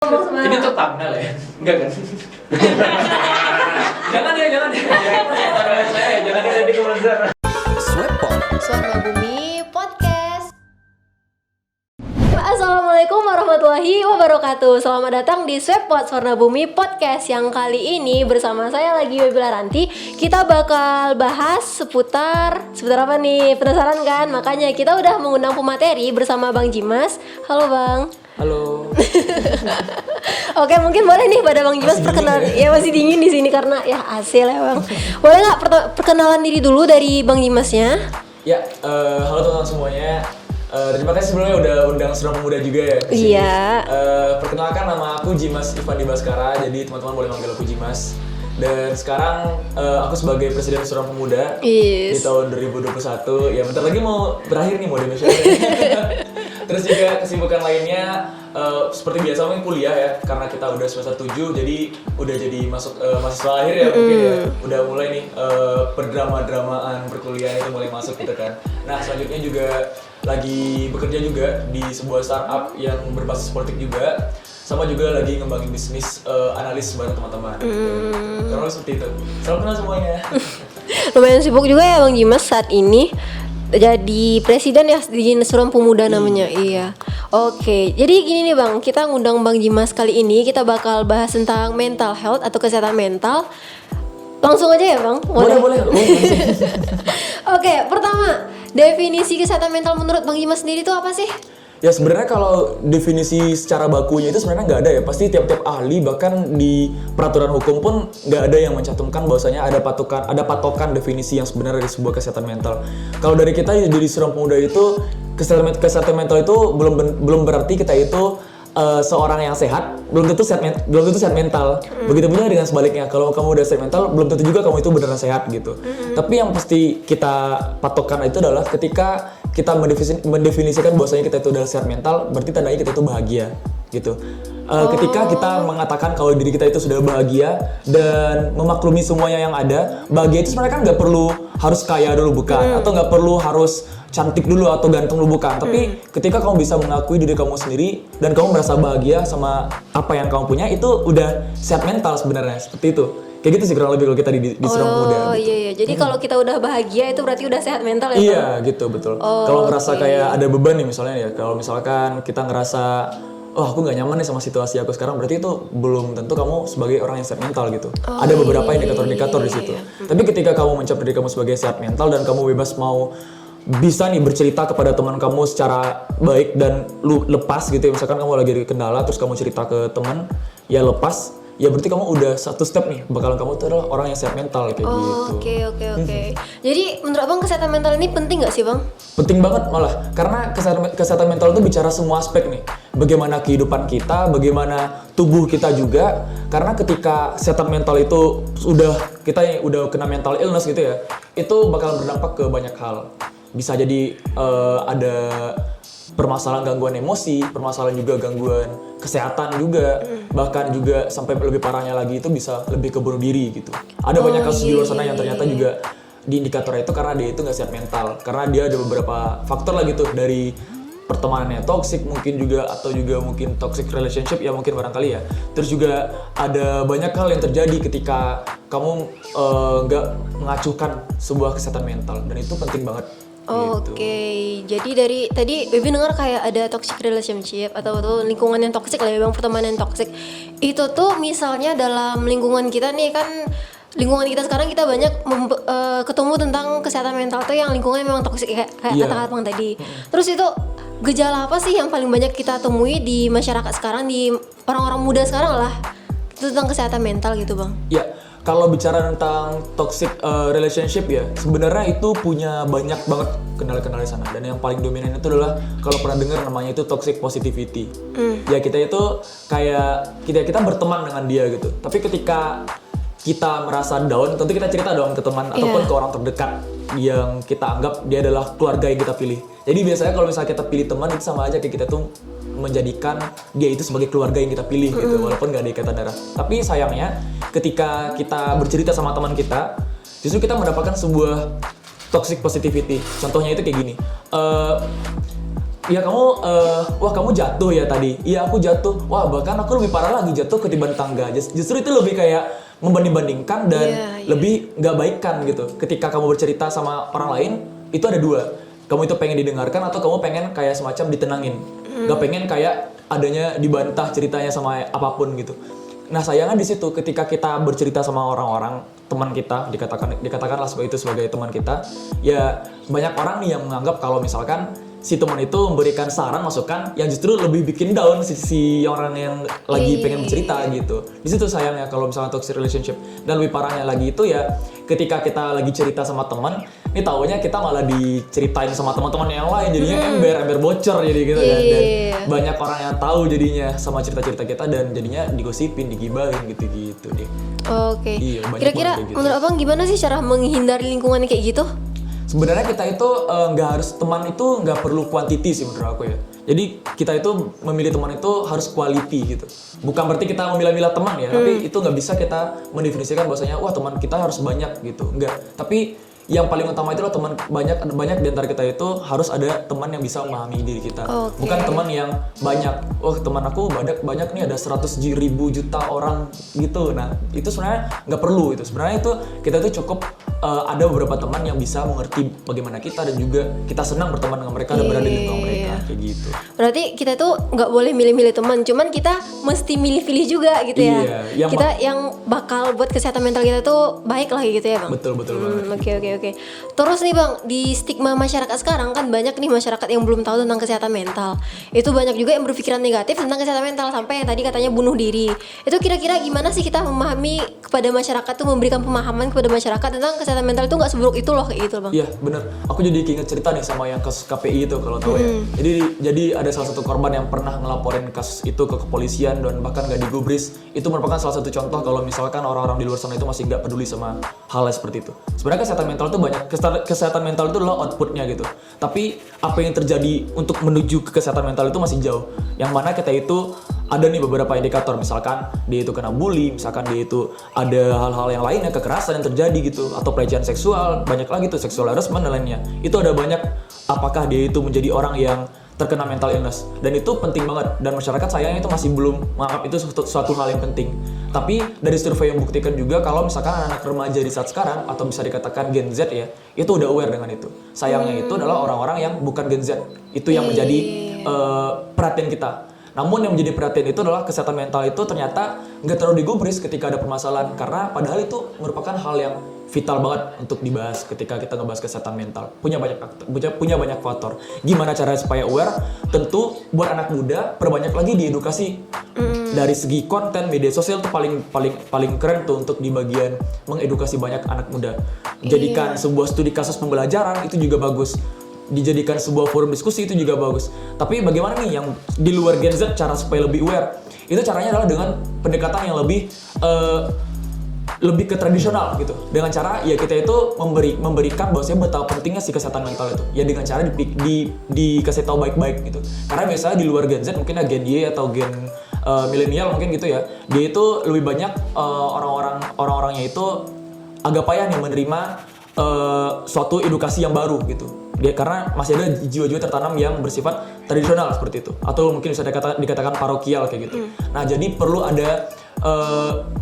Ini tuh thumbnail ya? Enggak kan? Jangan ya. Jangan jadi komentar. Suara Bumi Podcast. Assalamualaikum warahmatullahi wabarakatuh. Selamat datang di Swepot Suara Bumi Podcast. Yang kali ini bersama saya lagi Webi Laranti. Kita bakal bahas seputar apa nih? Penasaran kan? Makanya kita udah mengundang pemateri bersama Bang Jimas. Halo Bang. Halo. Oke, mungkin boleh nih pada Bang Jimas perkenalan. Ya masih dingin di sini karena ya AC lah Bang. Boleh nggak perkenalan diri dulu dari Bang Jimasnya? Ya, halo teman-teman semuanya. Terima kasih sebelumnya udah undang Suram Pemuda juga ya. Iya. Perkenalkan nama aku Jimas Ivandi Baskara. Jadi teman-teman boleh manggil aku Jimas. Dan sekarang aku sebagai Presiden Suram Pemuda di tahun 2021. Ya bentar lagi mau berakhir nih mode nasional. Terus juga kesibukan lainnya seperti biasa mungkin kuliah ya, karena kita udah semester 7 jadi udah jadi masuk mahasiswa akhir ya mungkin ya. Udah mulai nih perdrama-dramaan perkuliahan itu mulai masuk gitu kan. Nah, selanjutnya juga lagi bekerja juga di sebuah startup yang berbasis politik juga. Sama juga lagi ngembangin bisnis analis bareng teman-teman gitu. Karena seperti itu. Salam kenal semuanya. Lumayan sibuk juga ya Bang Jimas saat ini. Jadi presiden ya di Suram Pemuda namanya. Iya. Oke. Jadi gini nih Bang, kita ngundang Bang Jimas kali ini kita bakal bahas tentang mental health atau kesehatan mental. Langsung aja ya Bang? Boleh. Oke, pertama, definisi kesehatan mental menurut Bang Jimas sendiri itu apa sih? Ya sebenarnya kalau definisi secara bakunya itu sebenarnya nggak ada ya. Pasti tiap-tiap ahli bahkan di peraturan hukum pun nggak ada yang mencantumkan bahwasanya ada patokan definisi yang sebenarnya dari sebuah kesehatan mental. Kalau dari kita di Suram Pemuda itu kesehatan mental itu belum berarti kita itu seorang yang sehat belum tentu sehat mental. Begitu pula dengan sebaliknya, kalau kamu udah sehat mental belum tentu juga kamu itu beneran sehat gitu. Tapi yang pasti kita patokkan itu adalah ketika kita mendefinisikan bahwasanya kita itu udah sehat mental, berarti tandanya kita itu bahagia gitu. Ketika kita mengatakan kalau diri kita itu sudah bahagia dan memaklumi semuanya yang ada, bahagia itu sebenarnya kan nggak perlu harus kaya dulu bukan, atau nggak perlu harus cantik dulu atau ganteng dulu bukan. Tapi ketika kamu bisa mengakui diri kamu sendiri dan kamu merasa bahagia sama apa yang kamu punya, itu udah sehat mental sebenarnya, seperti itu. Kayak gitu sih kurang lebih kalau kita di Suram Pemuda. Oh gitu. Iya. Jadi kalau kita udah bahagia itu berarti udah sehat mental ya? Iya gitu betul. Kalau ngerasa kayak ada beban nih misalnya ya, kalau misalkan kita ngerasa aku nggak nyaman nih sama situasi aku sekarang, berarti itu belum tentu kamu sebagai orang yang sehat mental gitu. Ada beberapa indikator-indikator di situ. Tapi ketika kamu mencap diri kamu sebagai sehat mental dan kamu bebas mau bisa nih bercerita kepada teman kamu secara baik dan lu lepas gitu ya, misalkan kamu lagi ada kendala terus kamu cerita ke teman ya lepas, ya berarti kamu udah satu step nih, bakalan kamu itu adalah orang yang sehat mental kayak gitu. Oke. Jadi menurut Abang kesehatan mental ini penting nggak sih Bang? Penting banget malah, karena kesehatan mental itu bicara semua aspek nih. Bagaimana kehidupan kita, bagaimana tubuh kita juga. Karena ketika kesehatan mental itu kita udah kena mental illness gitu ya, itu bakalan berdampak ke banyak hal. Bisa jadi ada permasalahan gangguan emosi, permasalahan juga gangguan kesehatan juga, bahkan juga sampai lebih parahnya lagi itu bisa lebih ke bunuh diri gitu. Ada banyak kasus di luar sana yang ternyata juga di indikatornya itu karena dia itu nggak sehat mental, karena dia ada beberapa faktor lagi tuh, dari pertemanannya toxic mungkin juga, atau juga mungkin toxic relationship ya mungkin barangkali ya. Terus juga ada banyak hal yang terjadi ketika kamu nggak mengacuhkan sebuah kesehatan mental, dan itu penting banget. Oke, jadi dari tadi Baby dengar kayak ada toxic relationship atau lingkungan yang toxic lah ya Bang, pertemanan yang toxic. Itu tuh misalnya dalam lingkungan kita nih kan, lingkungan kita sekarang kita banyak ketemu tentang kesehatan mental tuh yang lingkungan memang toxic kayak kata-kata Bang tadi. Terus itu gejala apa sih yang paling banyak kita temui di masyarakat sekarang, di orang-orang muda sekarang lah, itu tentang kesehatan mental gitu Bang? Ya. Kalau bicara tentang toxic relationship ya, sebenarnya itu punya banyak banget kendala-kendala di sana. Dan yang paling dominan itu adalah kalau pernah dengar namanya itu toxic positivity. Ya kita itu kayak kita berteman dengan dia gitu. Tapi ketika kita merasa down, tentu kita cerita dong ke teman ataupun ke orang terdekat yang kita anggap dia adalah keluarga yang kita pilih. Jadi biasanya kalau misalnya kita pilih teman, itu sama aja kayak kita tuh menjadikan dia itu sebagai keluarga yang kita pilih gitu, walaupun gak ada ikatan darah. Tapi sayangnya ketika kita bercerita sama teman kita, justru kita mendapatkan sebuah toxic positivity. Contohnya itu kayak gini, ya kamu, wah kamu jatuh ya tadi. Iya aku jatuh. Wah bahkan aku lebih parah lagi jatuh ketiban tangga. Justru itu lebih kayak membanding-bandingkan dan lebih nggak baikkan gitu. Ketika kamu bercerita sama orang lain, itu ada dua. Kamu itu pengen didengarkan atau kamu pengen kayak semacam ditenangin. Nggak pengen kayak adanya dibantah ceritanya sama apapun gitu. Nah sayangnya di situ ketika kita bercerita sama orang-orang teman kita dikatakanlah sebagai teman kita, ya banyak orang nih yang menganggap kalau misalkan si teman itu memberikan saran masukan yang justru lebih bikin down si orang yang lagi pengen bercerita gitu. Di situ sayangnya kalau misalnya toxic relationship. Dan lebih parahnya lagi itu ya ketika kita lagi cerita sama teman, ini taunya kita malah diceritain sama teman-teman yang lain, jadinya ember bocor jadi gitu kan. Dan banyak orang yang tahu jadinya sama cerita-cerita kita dan jadinya digosipin, digibahin gitu-gitu deh. Oke. Iya, banyak Kira-kira banget kayak gitu. menurut Abang gimana sih cara menghindari lingkungan kayak gitu? Sebenarnya kita itu nggak harus, teman itu nggak perlu quantity sih menurut aku ya. Jadi kita itu memilih teman itu harus quality gitu. Bukan berarti kita memilah-milah teman ya, tapi itu nggak bisa kita mendefinisikan bahwasanya wah teman kita harus banyak gitu. Enggak. Tapi yang paling utama itu teman banyak di antara kita itu harus ada teman yang bisa memahami diri kita. Bukan teman yang banyak. Oh teman aku banyak nih ada 100.000 juta orang gitu. Nah itu sebenarnya nggak perlu itu. Sebenarnya itu kita tuh cukup ada beberapa teman yang bisa mengerti bagaimana kita dan juga kita senang berteman dengan mereka dan berada di lingkungan mereka kayak gitu. Berarti kita tuh nggak boleh milih-milih teman, cuman kita mesti milih-pilih juga gitu ya. Iya, Kita yang bakal buat kesehatan mental kita tuh baik lah gitu ya Bang. Betul banget. Oke. Terus nih Bang, di stigma masyarakat sekarang kan banyak nih masyarakat yang belum tahu tentang kesehatan mental. Itu banyak juga yang berpikiran negatif tentang kesehatan mental sampai yang tadi katanya bunuh diri. Itu kira-kira gimana sih kita memahami kepada masyarakat tuh, memberikan pemahaman kepada masyarakat tentang kesehatan mental itu nggak seburuk itu loh kayak gitu Bang. Iya benar. Aku jadi ingat cerita nih sama yang kasus KPI itu kalau tahu ya. Jadi ada salah satu korban yang pernah ngelaporin kasus itu ke kepolisian dan bahkan nggak digubris. Itu merupakan salah satu contoh kalau misalkan orang-orang di luar sana itu masih nggak peduli sama hal seperti itu. Sebenarnya kesehatan mental itu banyak. Kesehatan mental itu adalah outputnya gitu. Tapi apa yang terjadi untuk menuju ke kesehatan mental itu masih jauh. Yang mana kita itu ada nih beberapa indikator, misalkan dia itu kena bully, misalkan dia itu ada hal-hal yang lainnya, kekerasan yang terjadi gitu, atau pelecehan seksual, banyak lagi tuh sexual harassment dan lainnya. Itu ada banyak, apakah dia itu menjadi orang yang terkena mental illness, dan itu penting banget, dan masyarakat sayangnya itu masih belum menganggap itu suatu hal yang penting. Tapi dari survei yang membuktikan juga kalau misalkan anak remaja di saat sekarang, atau bisa dikatakan Gen Z ya, itu udah aware dengan itu. Sayangnya itu adalah orang-orang yang bukan Gen Z, itu yang menjadi perhatian kita. Namun yang menjadi perhatian itu adalah kesehatan mental itu ternyata nggak terlalu digubris ketika ada permasalahan, karena padahal itu merupakan hal yang vital banget untuk dibahas ketika kita ngebahas kesehatan mental. Punya banyak faktor. Gimana cara supaya aware? Tentu buat anak muda perbanyak lagi diedukasi. Dari segi konten media sosial tuh paling keren tuh untuk di bagian mengedukasi banyak anak muda. Jadikan sebuah studi kasus pembelajaran itu juga bagus. Dijadikan sebuah forum diskusi itu juga bagus. Tapi bagaimana nih yang di luar Gen Z cara supaya lebih aware? Itu caranya adalah dengan pendekatan yang lebih ke tradisional gitu. Dengan cara ya kita itu memberikan bahwasanya betapa pentingnya si kesehatan mental itu. Ya dengan cara dikasih tahu baik-baik gitu. Karena biasanya di luar Gen Z mungkin Gen Y atau Gen milenial mungkin gitu ya. Dia itu lebih banyak orang-orangnya itu agak payah nih menerima suatu edukasi yang baru gitu. Dia karena masih ada jiwa-jiwa tertanam yang bersifat tradisional seperti itu, atau mungkin bisa dikatakan parokial kayak gitu. Nah jadi perlu ada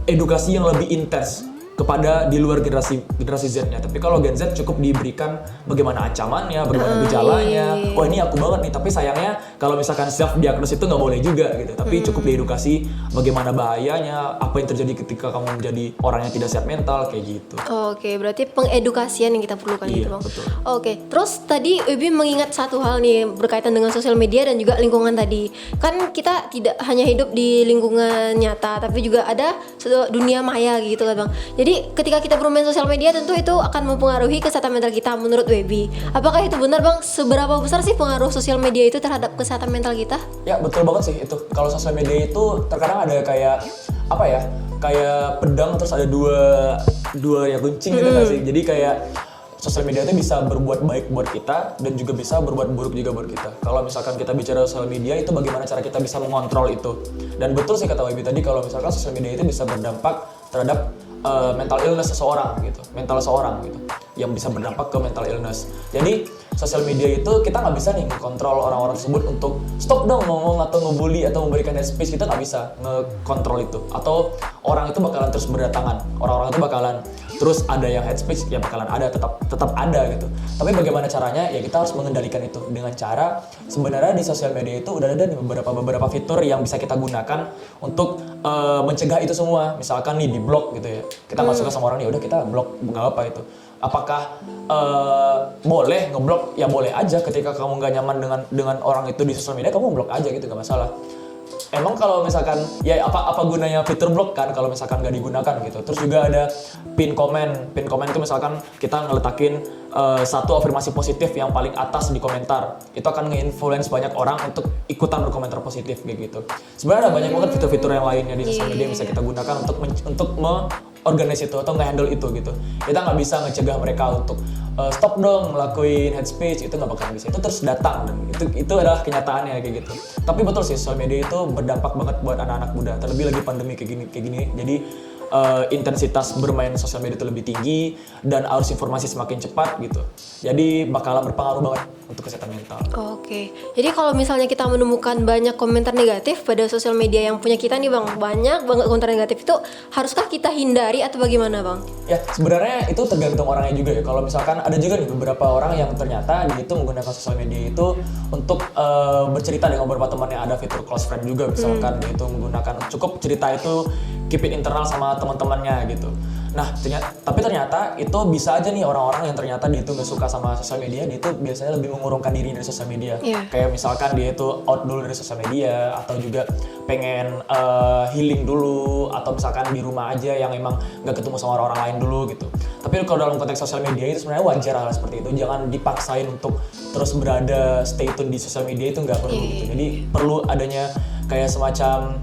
edukasi yang lebih intens kepada di luar generasi Z-nya. Tapi kalau Gen Z cukup diberikan bagaimana ancamannya, bagaimana gejalanya. Wah ini aku banget nih, tapi sayangnya kalau misalkan self diagnosis itu nggak boleh juga gitu. Tapi cukup diedukasi bagaimana bahayanya, apa yang terjadi ketika kamu menjadi orang yang tidak sehat mental kayak gitu. Oke, berarti pengedukasian yang kita perlukan gitu Bang. Betul. Oke, terus tadi Wibi mengingat satu hal nih berkaitan dengan sosial media dan juga lingkungan tadi. Kan kita tidak hanya hidup di lingkungan nyata, tapi juga ada dunia maya gitu kan Bang. Jadi ketika kita bermain sosial media tentu itu akan mempengaruhi kesehatan mental kita menurut Wibi. Apakah itu benar Bang? Seberapa besar sih pengaruh sosial media itu terhadap kesehatan mental kita? Ya betul banget sih itu. Kalau sosial media itu terkadang ada kayak apa ya? Kayak pedang terus ada dua ya kuncing gitu nggak sih? Jadi kayak sosial media itu bisa berbuat baik buat kita dan juga bisa berbuat buruk juga buat kita. Kalau misalkan kita bicara sosial media itu bagaimana cara kita bisa mengontrol itu. Dan betul sih kata Wibi tadi kalau misalkan sosial media itu bisa berdampak terhadap mental illness seseorang gitu, yang bisa berdampak ke mental illness. Jadi sosial media itu kita nggak bisa nih ngekontrol orang-orang tersebut untuk stop dong ngomong atau ngebully atau memberikan hate speech, kita nggak bisa ngekontrol itu. Atau orang itu bakalan terus berdatangan, orang-orang itu bakalan terus ada yang hate speech, ya bakalan ada, tetap ada gitu. Tapi bagaimana caranya? Ya kita harus mengendalikan itu dengan cara sebenarnya di sosial media itu udah ada nih beberapa fitur yang bisa kita gunakan untuk mencegah itu semua. Misalkan nih di blog gitu ya, kita nggak suka sama orang nih, udah kita blog, nggak apa itu. Apakah boleh ngeblok? Ya boleh aja. Ketika kamu nggak nyaman dengan orang itu di sosial media, kamu blok aja gitu, nggak masalah. Emang kalau misalkan ya apa gunanya fitur blok kan kalau misalkan nggak digunakan gitu. Terus juga ada pin comment itu misalkan kita ngeletakin satu afirmasi positif yang paling atas di komentar, itu akan nge-influence banyak orang untuk ikutan berkomentar positif kayak gitu. Sebenarnya ada banyak banget fitur-fitur yang lainnya di sosial media yang bisa kita gunakan untuk organize itu atau nge-handle itu gitu. Kita nggak bisa ngecegah mereka untuk stop dong ngelakuin hate speech, itu nggak bakalan bisa. Itu terus datang, dan itu adalah kenyataannya kayak gitu. Tapi betul sih, sosial media itu berdampak banget buat anak-anak muda, terlebih lagi pandemi kayak gini. Jadi intensitas bermain sosial media itu lebih tinggi dan arus informasi semakin cepat gitu. Jadi bakalan berpengaruh banget untuk kesehatan mental. Oke, jadi kalau misalnya kita menemukan banyak komentar negatif pada sosial media yang punya kita nih Bang, banyak banget komentar negatif itu, haruskah kita hindari atau bagaimana Bang? Ya sebenarnya itu tergantung orangnya juga ya. Kalau misalkan ada juga nih beberapa orang yang ternyata dia itu menggunakan sosial media itu untuk bercerita dengan beberapa teman yang ada fitur close friend juga. Misalkan dia itu menggunakan cukup cerita itu keep it internal sama teman-temannya gitu. Nah, tapi ternyata itu bisa aja nih orang-orang yang ternyata dia itu nggak suka sama sosial media, dia itu biasanya lebih mengurungkan diri dari sosial media. Kayak misalkan dia itu out dulu dari sosial media, atau juga pengen healing dulu, atau misalkan di rumah aja yang emang nggak ketemu sama orang-orang lain dulu gitu. Tapi kalau dalam konteks sosial media itu sebenarnya wajar hal seperti itu. Jangan dipaksain untuk terus berada stay tune di sosial media, itu nggak perlu gitu. Jadi perlu adanya kayak semacam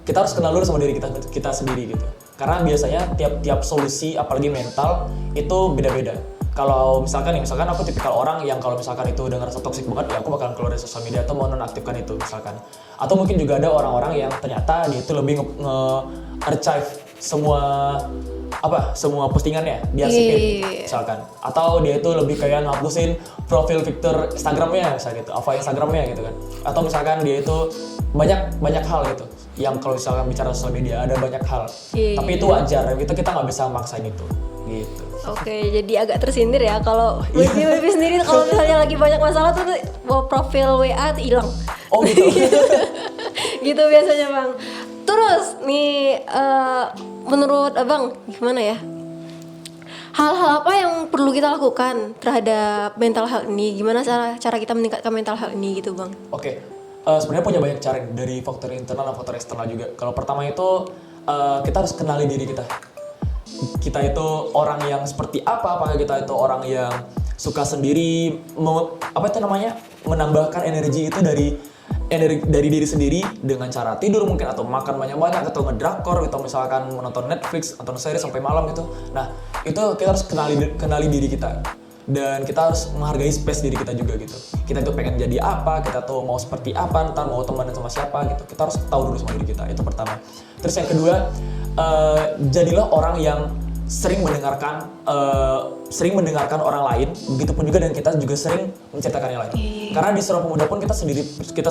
kita harus kenal dulu sama diri kita sendiri gitu. Karena biasanya tiap solusi apalagi mental itu beda-beda. Kalau misalkan aku tipikal orang yang kalau misalkan itu udah ngerasa toxic banget, ya aku bakalan keluar dari sosial media atau mau nonaktifkan itu misalkan. Atau mungkin juga ada orang-orang yang ternyata dia itu lebih nge-archive semua postingannya, diarsipin misalkan. Atau dia itu lebih kayak ngapusin profil picture Instagramnya misalnya gitu, Instagramnya gitu kan. Atau misalkan dia itu banyak hal gitu yang kalau misalkan bicara sosial media ada banyak hal. Tapi itu wajar, kita nggak bisa maksain itu gitu. Oke, jadi agak tersindir ya kalau Wifi sendiri kalau misalnya lagi banyak masalah tuh profil WA tuh hilang. Oh gitu. Gitu biasanya Bang. Terus nih menurut Abang gimana ya? Hal-hal apa yang perlu kita lakukan terhadap mental health ini? Gimana cara kita meningkatkan mental health ini gitu Bang? Oke. Sebenarnya punya banyak cara dari faktor internal dan faktor eksternal juga. Kalau pertama itu kita harus kenali diri kita. Kita itu orang yang seperti apa? Apakah kita itu orang yang suka sendiri, menambahkan energi itu dari diri sendiri dengan cara tidur mungkin, atau makan banyak-banyak, atau ngedrakor, atau misalkan menonton Netflix atau series sampai malam gitu. Nah, itu kita harus kenali diri kita. Dan kita harus menghargai space diri kita juga gitu. Kita tuh pengen jadi apa, kita tuh mau seperti apa, ntar mau temenan sama siapa gitu. Kita harus tahu dulu sama diri kita, itu pertama. Terus yang kedua, jadilah orang yang sering mendengarkan orang lain, begitupun juga dan kita juga sering menceritakan yang lain. Karena di Suara Pemuda pun kita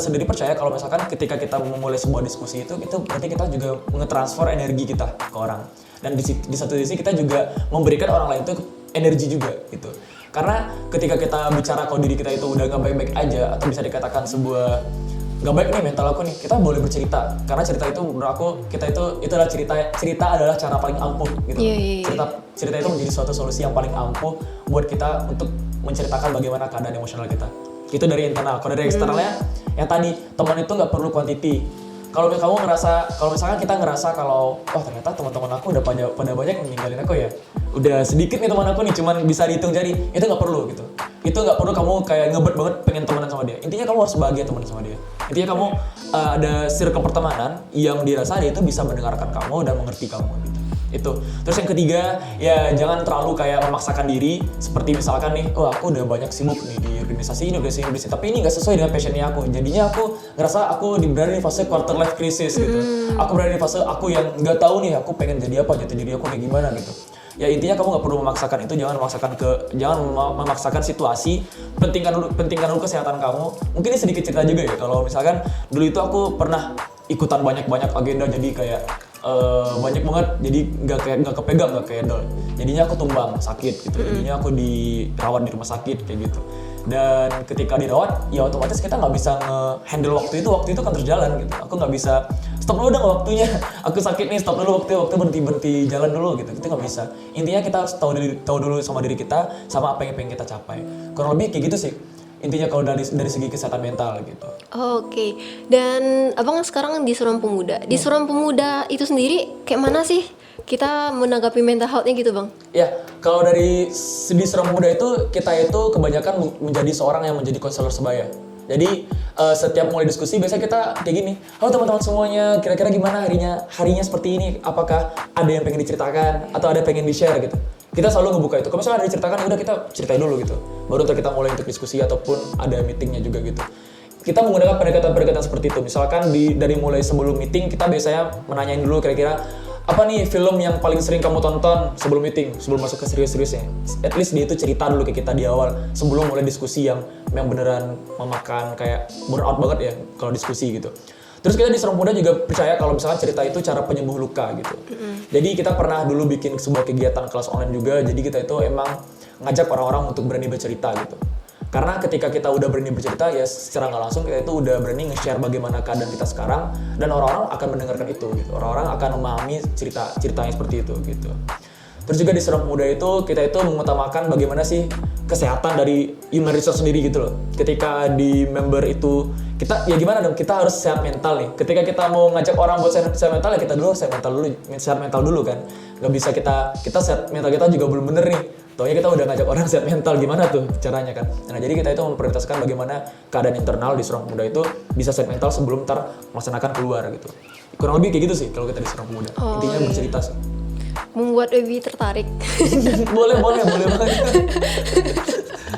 sendiri percaya kalau misalkan ketika kita memulai sebuah diskusi itu berarti kita juga nge-transfer energi kita ke orang. Dan di satu sisi kita juga memberikan orang lain itu energi juga gitu. Karena ketika kita bicara kalau diri kita itu udah gak baik-baik aja, atau bisa dikatakan sebuah gak baik nih mental aku nih, kita boleh bercerita. Karena cerita itu menurut aku, itu adalah cerita adalah cara paling ampuh gitu. Cerita itu menjadi suatu solusi yang paling ampuh buat kita untuk menceritakan bagaimana keadaan emosional kita. Itu dari internal. Kalau dari eksternalnya, yang tadi, teman itu gak perlu quantity. Kalau misalkan kita ngerasa kalau ternyata teman-teman aku udah pada banyak meninggalin aku ya, udah sedikit nih teman aku nih, cuman bisa dihitung jari, itu nggak perlu gitu. Itu nggak perlu kamu kayak ngebet banget pengen temenan sama dia. Intinya kamu harus bahagia temenan sama dia. Intinya kamu ada circle pertemanan yang dirasa dia itu bisa mendengarkan kamu dan mengerti kamu gitu. Itu. Terus yang ketiga, ya jangan terlalu kayak memaksakan diri. Seperti misalkan nih, aku udah banyak sibuk nih di organisasi ini, tapi ini nggak sesuai dengan passionnya aku. Jadinya aku ngerasa aku berada di fase quarter life crisis gitu. Aku berada di fase aku yang nggak tahu nih aku pengen jadi apa, jati diri aku kayak gimana gitu. ya intinya kamu nggak perlu memaksakan itu, jangan memaksakan situasi, pentingkan dulu kesehatan kamu. Mungkin ini sedikit cerita juga ya, kalau misalkan dulu itu aku pernah ikutan banyak agenda, jadi kayak banyak banget, jadi nggak kepegang, nggak kehandle. Jadinya aku tumbang, sakit gitu. Jadinya aku dirawat di rumah sakit kayak gitu. Dan ketika dirawat, ya otomatis kita nggak bisa nge-handle waktu itu kan terjalan gitu. Aku nggak bisa stop dulu dong waktunya. Aku sakit nih, stop dulu waktu berhenti jalan dulu gitu. Itu nggak bisa. Intinya kita harus tahu dulu sama diri kita, sama apa yang pengen kita capai. Kurang lebih kayak gitu sih. Intinya kalau dari segi kesehatan mental gitu. Oke. Dan abang sekarang di Suram Pemuda. Di Suram Pemuda itu sendiri kayak mana sih kita menanggapi mental health-nya gitu bang? Ya, kalau dari di Suram Pemuda itu kita itu kebanyakan menjadi seorang yang menjadi konselor sebaya. Jadi setiap mulai diskusi biasanya kita kayak gini, halo teman-teman semuanya, kira-kira gimana harinya seperti ini? Apakah ada yang pengen diceritakan atau ada yang pengen di-share gitu? Kita selalu ngebuka itu. Kalau misalnya ada diceritakan, ya udah kita ceritain dulu gitu. Baru ntar kita mulai untuk diskusi ataupun ada meetingnya juga gitu. Kita menggunakan pendekatan seperti itu. Misalkan dari mulai sebelum meeting kita biasanya menanyain dulu kira-kira apa nih film yang paling sering kamu tonton sebelum meeting, sebelum masuk ke serius-seriusnya. At least dia itu cerita dulu ke kita di awal sebelum mulai diskusi yang beneran memakan kayak burnout banget ya kalau diskusi gitu. Terus kita di Suram Pemuda juga percaya kalau misalnya cerita itu cara penyembuh luka gitu. Jadi kita pernah dulu bikin sebuah kegiatan kelas online juga. Jadi kita itu emang ngajak orang-orang untuk berani bercerita gitu. Karena ketika kita udah berani bercerita ya secara nggak langsung kita itu udah berani nge-share bagaimana keadaan kita sekarang dan orang-orang akan mendengarkan itu gitu. Orang-orang akan memahami ceritanya seperti itu gitu. Terus juga di Suram Pemuda itu kita itu mengutamakan bagaimana sih kesehatan dari human resource sendiri gitu loh. Ketika di member itu kita ya gimana dong, kita harus sehat mental nih. Ketika kita mau ngajak orang buat sehat mental ya kita dulu sehat mental dulu kan. Gak bisa kita sehat mental kita juga belum bener nih. Taunya kita udah ngajak orang sehat mental, gimana tuh caranya kan. Nah jadi kita itu memprioritaskan bagaimana keadaan internal di Suram Pemuda itu bisa sehat mental sebelum melaksanakan keluar gitu. Kurang lebih kayak gitu sih kalau kita di Suram Pemuda. Intinya bercerita sih. Membuat Ebi tertarik. boleh banget.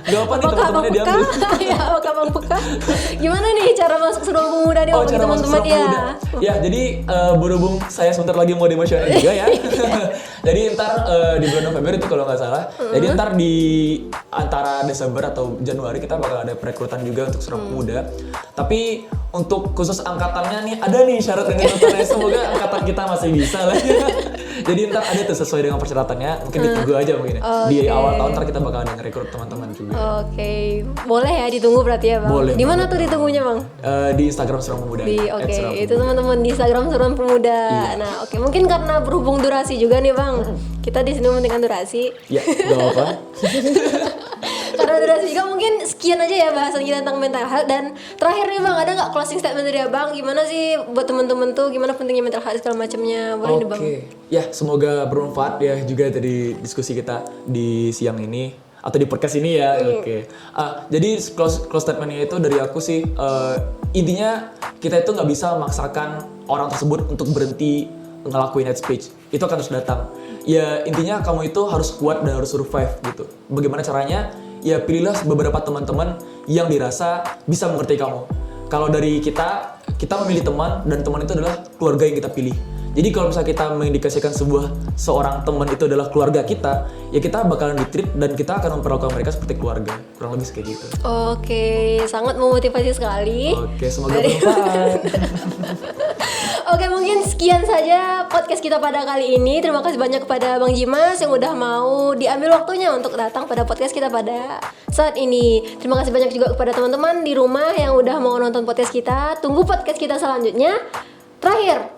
Gak apa nih teman-temannya diambil. Ya, apakah bang peka? Gimana nih cara masuk Suram Pemuda nih bagi teman-teman ya? Ya, jadi berhubung saya sebentar lagi mau di masyarakat juga ya. Jadi ntar di bulan November itu kalau nggak salah. Jadi ntar di antara Desember atau Januari kita bakal ada perekrutan juga untuk Suram Pemuda. Tapi untuk khusus angkatannya nih ada nih syarat dan ketentuannya. Semoga angkatan kita masih bisa lah. Jadi ntar ada tuh sesuai dengan persyaratannya. Mungkin ditunggu aja mungkin. Di awal tahun ntar kita bakal ada ngerekrut teman-teman juga. Oke, boleh ya ditunggu berarti ya bang. Boleh. Di mana tuh ditunggunya bang? Di Instagram Suram Pemuda. Itu teman-teman di Instagram Suram Pemuda. Iya. Nah, mungkin karena berhubung durasi juga nih bang. Kita di sini mementingkan durasi. Ya, gak apa. Karena durasi juga mungkin sekian aja ya bahasan kita tentang mental health. Dan terakhir nih bang, ada nggak closing statement dari abang? Gimana sih buat teman-teman tuh gimana pentingnya mental health segala macamnya? Boleh nih bang. Ya semoga bermanfaat ya juga dari diskusi kita di siang ini atau di podcast ini ya. Jadi close statementnya itu dari aku sih intinya kita itu nggak bisa memaksakan orang tersebut untuk berhenti ngelakuin hate speech. Itu akan terus datang. Ya intinya kamu itu harus kuat dan harus survive gitu. Bagaimana caranya? Ya pilihlah beberapa teman-teman yang dirasa bisa mengerti kamu. Kalau dari kita memilih teman dan teman itu adalah keluarga yang kita pilih. Jadi kalau misalnya kita mengindikasikan seorang teman itu adalah keluarga kita, ya kita bakalan di-treat dan kita akan memperlakukan mereka seperti keluarga. Kurang lebih kayak gitu. Oke, sangat memotivasi sekali. Oke, semoga bermanfaat. Oke, mungkin sekian saja podcast kita pada kali ini. Terima kasih banyak kepada Bang Jimas yang udah mau diambil waktunya untuk datang pada podcast kita pada saat ini. Terima kasih banyak juga kepada teman-teman di rumah yang udah mau nonton podcast kita. Tunggu podcast kita selanjutnya. Terakhir,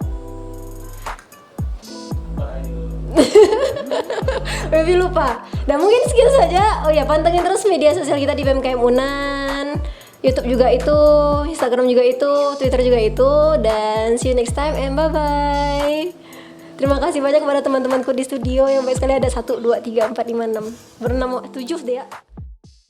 Baby lupa. Dan mungkin sekian saja. Oh ya, pantengin terus media sosial kita di PMKM Unan. YouTube juga itu, Instagram juga itu, Twitter juga itu. Dan see you next time and bye-bye. Terima kasih banyak kepada teman-temanku di studio yang baik sekali. Ada 1, 2, 3, 4, 5, 6 bernama 7 deh ya.